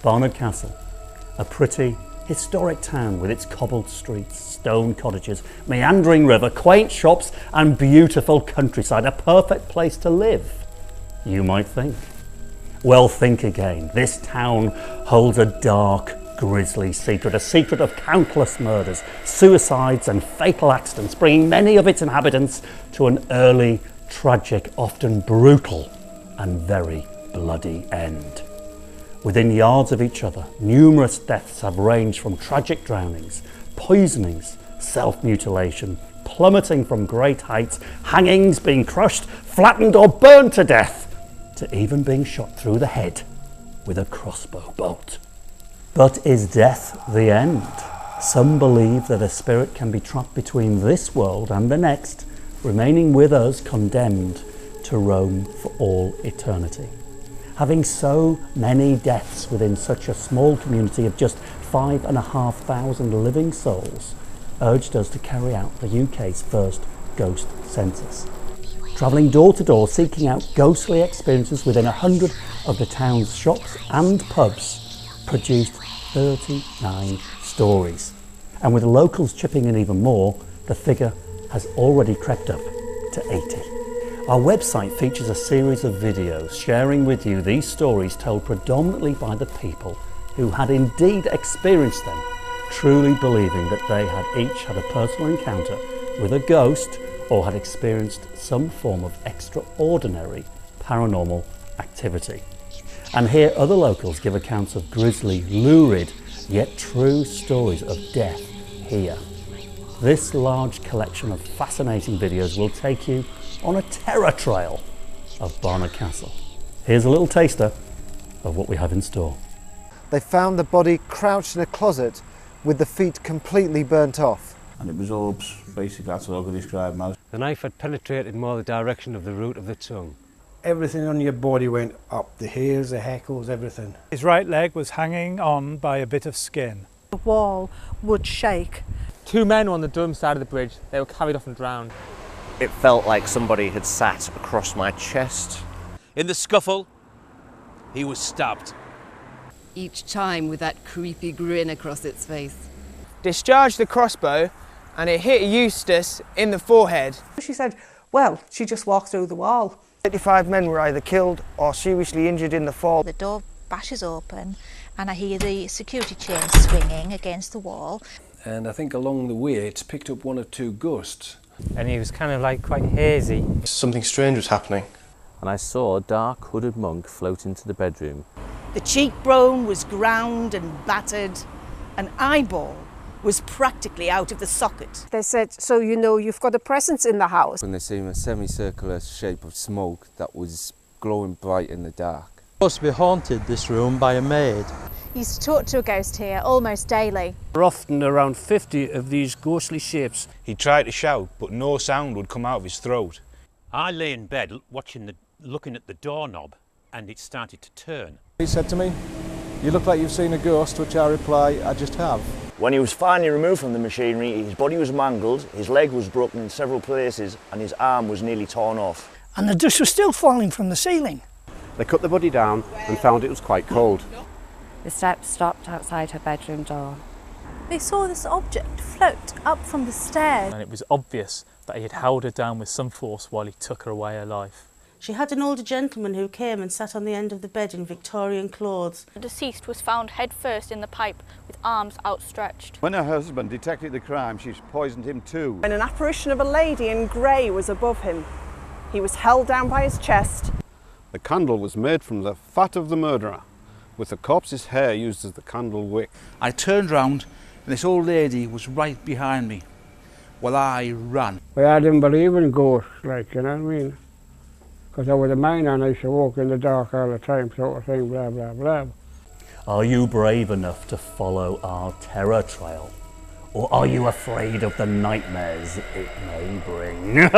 Barnard Castle, a pretty, historic town with its cobbled streets, stone cottages, meandering river, quaint shops and beautiful countryside, a perfect place to live, you might think. Well, think again. This town holds a dark, grisly secret, a secret of countless murders, suicides and fatal accidents, bringing many of its inhabitants to an early, tragic, often brutal and very bloody end. Within yards of each other, numerous deaths have ranged from tragic drownings, poisonings, self-mutilation, plummeting from great heights, hangings, being crushed, flattened or burned to death, to even being shot through the head with a crossbow bolt. But is death the end? Some believe that a spirit can be trapped between this world and the next, remaining with us condemned to roam for all eternity. Having so many deaths within such a small community of just 5,500 living souls urged us to carry out the UK's first ghost census. Travelling door to door, seeking out ghostly experiences within 100 of the town's shops and pubs, produced 39 stories. And with the locals chipping in even more, the figure has already crept up to 80. Our website features a series of videos sharing with you these stories told predominantly by the people who had indeed experienced them, truly believing that they had each had a personal encounter with a ghost or had experienced some form of extraordinary paranormal activity. And here other locals give accounts of grisly, lurid, yet true stories of death here. This large collection of fascinating videos will take you on a terror trail of Barnard Castle. Here's a little taster of what we have in store. They found the body crouched in a closet with the feet completely burnt off. And it was orbs, basically, that's what I could describe them as. The knife had penetrated more the direction of the root of the tongue. Everything on your body went up, the hairs, the hackles, everything. His right leg was hanging on by a bit of skin. The wall would shake. 2 men were on the Durham side of the bridge. They were carried off and drowned. It felt like somebody had sat across my chest. In the scuffle, he was stabbed. Each time with that creepy grin across its face. Discharged the crossbow and it hit Eustace in the forehead. She said, well, she just walked through the wall. 35 men were either killed or seriously injured in the fall. The door bashes open and I hear the security chain swinging against the wall. And I think along the way it's picked up 1 or 2 ghosts. And he was kind of like quite hazy. Something strange was happening. And I saw a dark hooded monk float into the bedroom. The cheekbone was ground and battered. An eyeball was practically out of the socket. They said, so you know you've got a presence in the house. When they seen a semicircular shape of smoke that was glowing bright in the dark. Supposed to be haunted, this room, by a maid. Used to talk to a ghost here almost daily. There are often around 50 of these ghostly shapes. He tried to shout, but no sound would come out of his throat. I lay in bed looking at the doorknob, and it started to turn. He said to me, "You look like you've seen a ghost," which I reply, "I just have." When he was finally removed from the machinery, his body was mangled, his leg was broken in several places, and his arm was nearly torn off. And the dust was still falling from the ceiling. They cut the body down and found it was quite cold. The steps stopped outside her bedroom door. They saw this object float up from the stairs. And it was obvious that he had held her down with some force while he took her away alive. She had an older gentleman who came and sat on the end of the bed in Victorian clothes. The deceased was found head first in the pipe with arms outstretched. When her husband detected the crime, she poisoned him too. And an apparition of a lady in grey was above him. He was held down by his chest. The candle was made from the fat of the murderer, with the corpse's hair used as the candle wick. I turned round and this old lady was right behind me. Well, I ran. Well, I didn't believe in ghosts, like, you know what I mean? Because I was a miner and I used to walk in the dark all the time, sort of thing, blah, blah, blah. Are you brave enough to follow our terror trail? Or are you afraid of the nightmares it may bring?